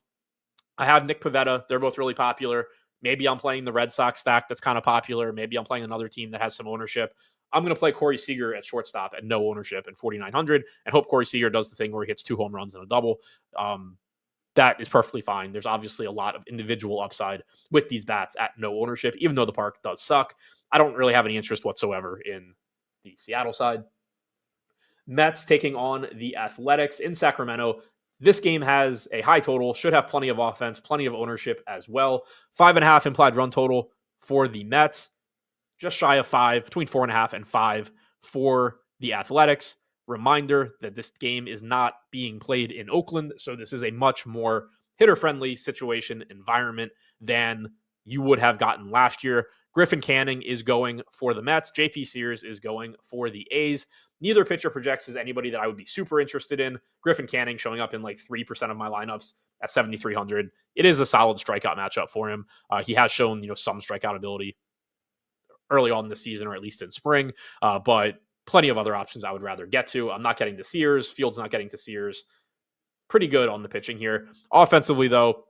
I have Nick Pivetta. They're both really popular. Maybe I'm playing the Red Sox stack that's kind of popular. Maybe I'm playing another team that has some ownership. I'm going to play Corey Seager at shortstop at no ownership at 4,900 and hope Corey Seager does the thing where he hits 2 home runs and a double. That is perfectly fine. There's obviously a lot of individual upside with these bats at no ownership, even though the park does suck. I don't really have any interest whatsoever in the Seattle side. Mets taking on the Athletics in Sacramento. This game has a high total, should have plenty of offense, plenty of ownership as well. 5.5 implied run total for the Mets. Just shy of 5, between 4.5 and 5 for the Athletics. Reminder that this game is not being played in Oakland, so this is a much more hitter-friendly situation environment than you would have gotten last year. Griffin Canning is going for the Mets. JP Sears is going for the A's. Neither pitcher projects as anybody that I would be super interested in. Griffin Canning showing up in like 3% of my lineups at 7,300. It is a solid strikeout matchup for him. He has shown, some strikeout ability early on this season, or at least in spring, but plenty of other options I would rather get to. I'm not getting to Sears. Field's not getting to Sears. Pretty good on the pitching here. Offensively, though,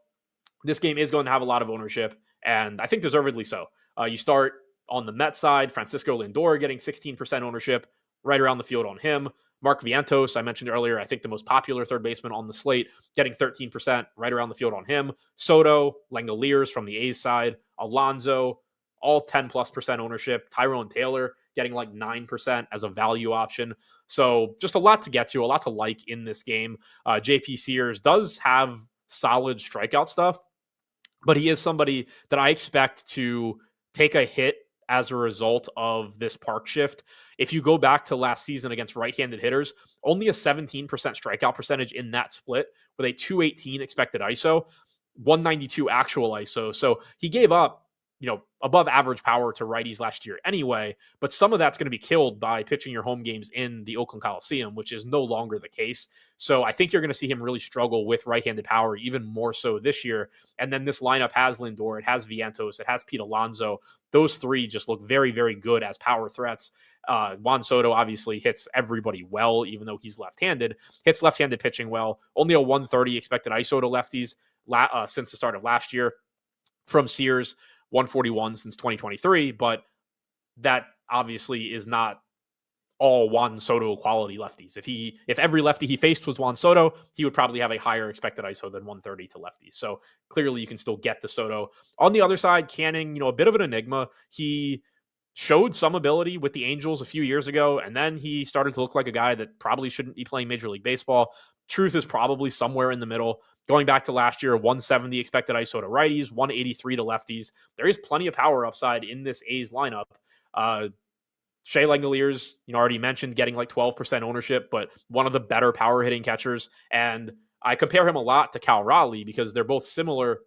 this game is going to have a lot of ownership, and I think deservedly so. You start on the Mets side, Francisco Lindor getting 16% ownership, right around the field on him. Mark Vientos, I mentioned earlier, I think the most popular third baseman on the slate, getting 13%, right around the field on him. Soto, Langoliers from the A's side, Alonso, all 10+% ownership. Tyrone Taylor getting like 9% as a value option. So just a lot to get to, a lot to like in this game. JP Sears does have solid strikeout stuff, but he is somebody that I expect to take a hit as a result of this park shift. If you go back to last season against right-handed hitters, only a 17% strikeout percentage in that split with a 218 expected ISO, 192 actual ISO. So he gave up, above average power to righties last year anyway, but some of that's going to be killed by pitching your home games in the Oakland Coliseum, which is no longer the case. So I think you're going to see him really struggle with right-handed power even more so this year. And then this lineup has Lindor, it has Vientos, it has Pete Alonso. Those three just look very, very good as power threats. Juan Soto obviously hits everybody well, even though he's left-handed, hits left-handed pitching well. Only a 130 expected ISO to lefties since the start of last year from Sears. 141 since 2023, but that obviously is not all Juan Soto quality lefties. If every lefty he faced was Juan Soto, he would probably have a higher expected ISO than 130 to lefties. So clearly you can still get to Soto. On the other side, Canning, a bit of an enigma. He showed some ability with the Angels a few years ago, and then he started to look like a guy that probably shouldn't be playing Major League Baseball. Truth is probably somewhere in the middle. Going back to last year, 170 expected ISO to righties, 183 to lefties. There is plenty of power upside in this A's lineup. Shea Langoliers, already mentioned getting like 12% ownership, but one of the better power hitting catchers. And I compare him a lot to Cal Raleigh because they're both similar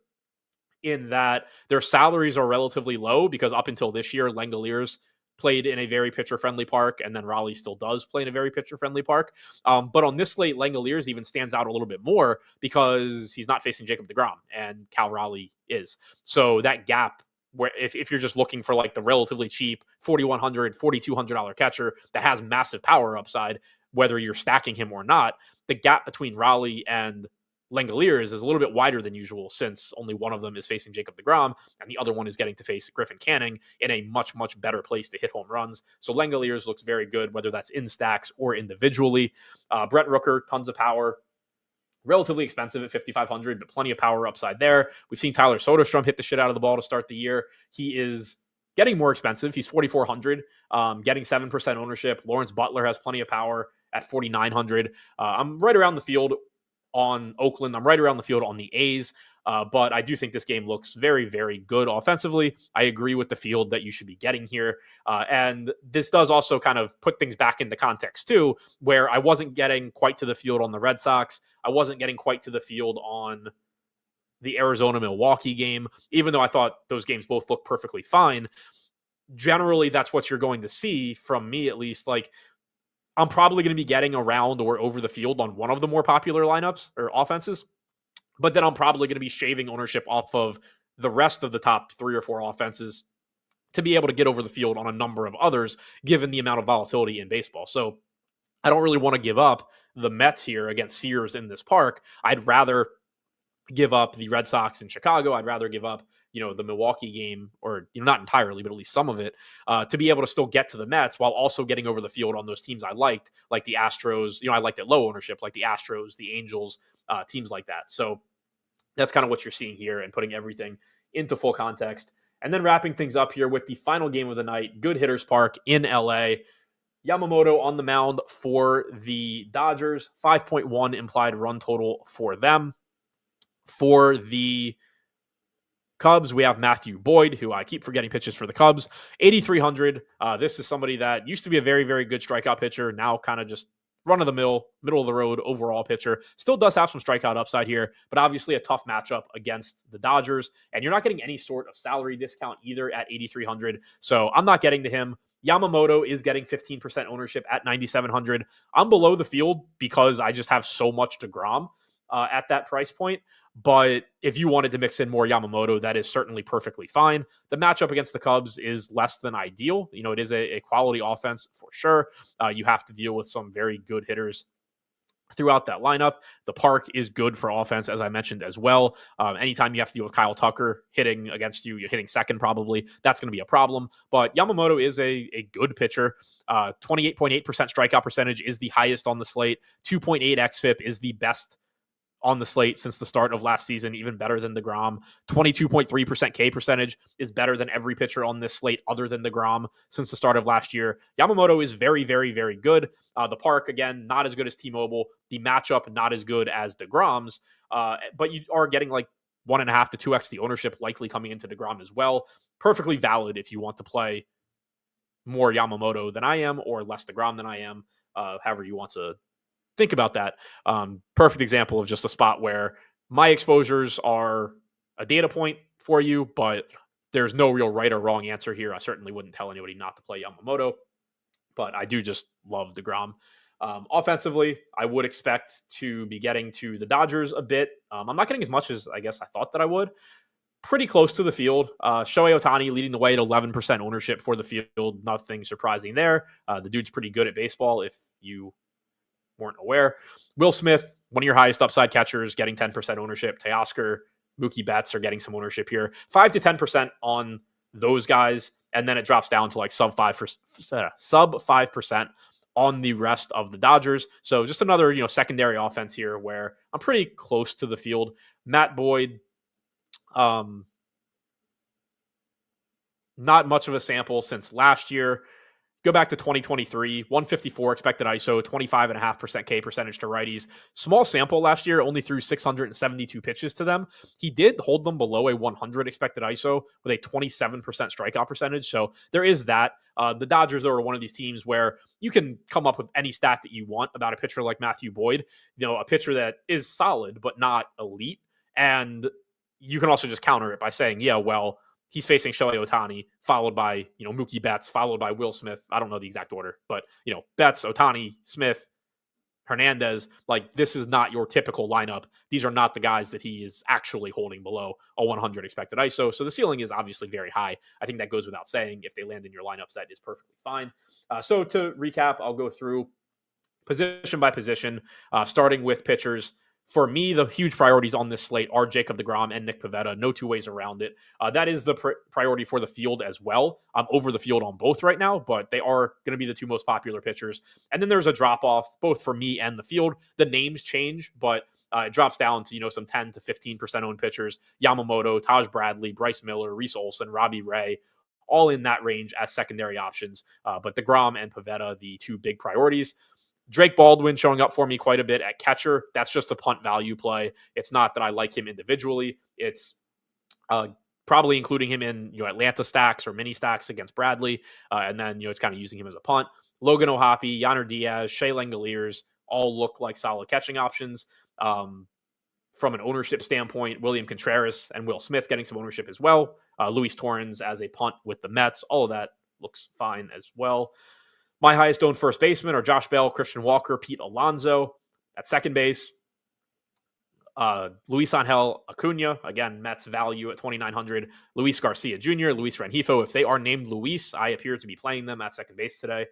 in that their salaries are relatively low because up until this year, Langoliers played in a very pitcher-friendly park, and then Raleigh still does play in a very pitcher-friendly park. But on this slate, Langoliers even stands out a little bit more because he's not facing Jacob deGrom, and Cal Raleigh is. So that gap, where if you're just looking for like the relatively cheap $4,100, $4,200 catcher that has massive power upside, whether you're stacking him or not, the gap between Raleigh and Langoliers is a little bit wider than usual, since only one of them is facing Jacob deGrom and the other one is getting to face Griffin Canning in a much, much better place to hit home runs. So Langoliers looks very good, whether that's in stacks or individually. Brent Rooker, tons of power. Relatively expensive at $5,500, but plenty of power upside there. We've seen Tyler Soderstrom hit the shit out of the ball to start the year. He is getting more expensive. He's $4,400, getting 7% ownership. Lawrence Butler has plenty of power at $4,900. I'm right around the field on Oakland. I'm right around the field on the A's. But I do think this game looks very, very good offensively. I agree with the field that you should be getting here. And this does also kind of put things back into context too, where I wasn't getting quite to the field on the Red Sox. I wasn't getting quite to the field on the Arizona-Milwaukee game, even though I thought those games both looked perfectly fine. Generally, that's what you're going to see from me, at least. Like, I'm probably going to be getting around or over the field on one of the more popular lineups or offenses. But then I'm probably going to be shaving ownership off of the rest of the top 3 or 4 offenses to be able to get over the field on a number of others, given the amount of volatility in baseball. So I don't really want to give up the Mets here against Sears in this park. I'd rather give up the Red Sox in Chicago. I'd rather give up, the Milwaukee game, or, not entirely, but at least some of it, to be able to still get to the Mets while also getting over the field on those teams I liked, like the Astros. I liked at low ownership, like the Astros, the Angels, teams like that. So that's kind of what you're seeing here, and putting everything into full context. And then wrapping things up here with the final game of the night, Good Hitters Park in LA. Yamamoto on the mound for the Dodgers, 5.1 implied run total for them. For the Cubs, we have Matthew Boyd, who I keep forgetting pitches for the Cubs, 8,300. This is somebody that used to be a very, very good strikeout pitcher, now kind of just run-of-the-mill, middle-of-the-road overall pitcher. Still does have some strikeout upside here, but obviously a tough matchup against the Dodgers, and you're not getting any sort of salary discount either at 8,300, so I'm not getting to him. Yamamoto is getting 15% ownership at 9,700. I'm below the field because I just have so much DeGrom at that price point. But if you wanted to mix in more Yamamoto, that is certainly perfectly fine. The matchup against the Cubs is less than ideal. It is a quality offense for sure. You have to deal with some very good hitters throughout that lineup. The park is good for offense, as I mentioned as well. Anytime you have to deal with Kyle Tucker hitting against you, you're hitting second probably, that's going to be a problem. But Yamamoto is a good pitcher. 28.8% strikeout percentage is the highest on the slate. 2.8 xFIP is the best on the slate since the start of last season, even better than DeGrom. 22.3% K percentage is better than every pitcher on this slate other than DeGrom since the start of last year. Yamamoto is very, very, very good. The park, again, not as good as T-Mobile. The matchup, not as good as DeGrom's. But you are getting like 1.5 to 2x the ownership likely coming into DeGrom as well. Perfectly valid if you want to play more Yamamoto than I am or less DeGrom than I am, however you want to think about that. Perfect example of just a spot where my exposures are a data point for you, but there's no real right or wrong answer here. I certainly wouldn't tell anybody not to play Yamamoto, but I do just love DeGrom. Offensively, I would expect to be getting to the Dodgers a bit. I'm not getting as much as I guess I thought that I would. Pretty close to the field. Shohei Ohtani leading the way at 11% ownership for the field. Nothing surprising there. The dude's pretty good at baseball if you weren't aware. Will Smith, one of your highest upside catchers, getting 10% ownership. Teoscar, Mookie Betts are getting some ownership here. 5 to 10% on those guys, and then it drops down to like sub 5% on the rest of the Dodgers. So just another secondary offense here where I'm pretty close to the field. Matt Boyd, not much of a sample since last year. Go back to 2023, 154 expected ISO, 25.5% K percentage to righties. Small sample last year, only threw 672 pitches to them. He did hold them below a 100 expected ISO with a 27% strikeout percentage. So there is that. The Dodgers are one of these teams where you can come up with any stat that you want about a pitcher like Matthew Boyd, a pitcher that is solid but not elite. And you can also just counter it by saying, yeah, well, he's facing Shohei Ohtani, followed by, Mookie Betts, followed by Will Smith. I don't know the exact order, but, Betts, Ohtani, Smith, Hernandez. Like, this is not your typical lineup. These are not the guys that he is actually holding below a 100 expected ISO. So the ceiling is obviously very high. I think that goes without saying. If they land in your lineups, that is perfectly fine. So to recap, I'll go through position by position, starting with pitchers. For me, the huge priorities on this slate are Jacob deGrom and Nick Pivetta. No two ways around it. That is the priority for the field as well. I'm over the field on both right now, but they are going to be the two most popular pitchers. And then there's a drop-off, both for me and the field. The names change, but it drops down to, some 10 to 15% owned pitchers. Yamamoto, Taj Bradley, Bryce Miller, Reese Olson, Robbie Ray, all in that range as secondary options. But deGrom and Pivetta, the two big priorities. Drake Baldwin showing up for me quite a bit at catcher. That's just a punt value play. It's not that I like him individually. It's probably including him in Atlanta stacks or mini stacks against Bradley. And then it's kind of using him as a punt. Logan O'Hoppe, Yonder Diaz, Shea Langoliers all look like solid catching options. From an ownership standpoint, William Contreras and Will Smith getting some ownership as well. Luis Torrens as a punt with the Mets. All of that looks fine as well. My highest owned first baseman are Josh Bell, Christian Walker, Pete Alonso. At second base, Luis Angel Acuna, again, Mets value at 2,900. Luis Garcia Jr., Luis Rengifo. If they are named Luis, I appear to be playing them at second base today.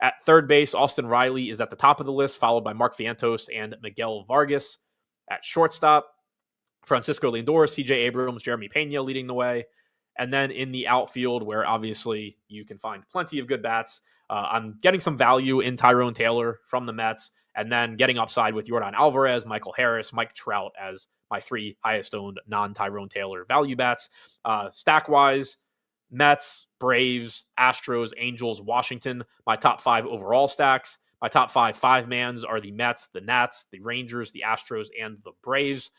At third base, Austin Riley is at the top of the list, followed by Mark Vientos and Miguel Vargas. At shortstop, Francisco Lindor, CJ Abrams, Jeremy Pena leading the way. And then in the outfield, where obviously you can find plenty of good bats, I'm getting some value in Tyrone Taylor from the Mets, and then getting upside with Yordan Alvarez, Michael Harris, Mike Trout as my three highest owned non-Tyrone Taylor value bats. Stack-wise, Mets, Braves, Astros, Angels, Washington, my top 5 overall stacks. My top 5 mans are the Mets, the Nats, the Rangers, the Astros, and the Braves.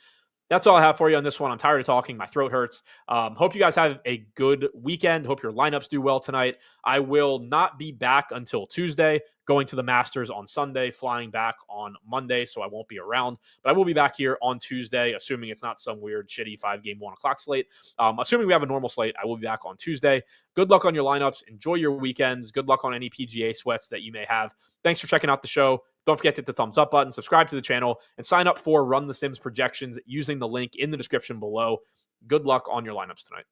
That's all I have for you on this one. I'm tired of talking. My throat hurts. Hope you guys have a good weekend. Hope your lineups do well tonight. I will not be back until Tuesday, going to the Masters on Sunday, flying back on Monday, so I won't be around. But I will be back here on Tuesday, assuming it's not some weird, shitty 5-game 1 o'clock slate. Assuming we have a normal slate, I will be back on Tuesday. Good luck on your lineups. Enjoy your weekends. Good luck on any PGA sweats that you may have. Thanks for checking out the show. Don't forget to hit the thumbs up button, subscribe to the channel, and sign up for Run the Sims projections using the link in the description below. Good luck on your lineups tonight.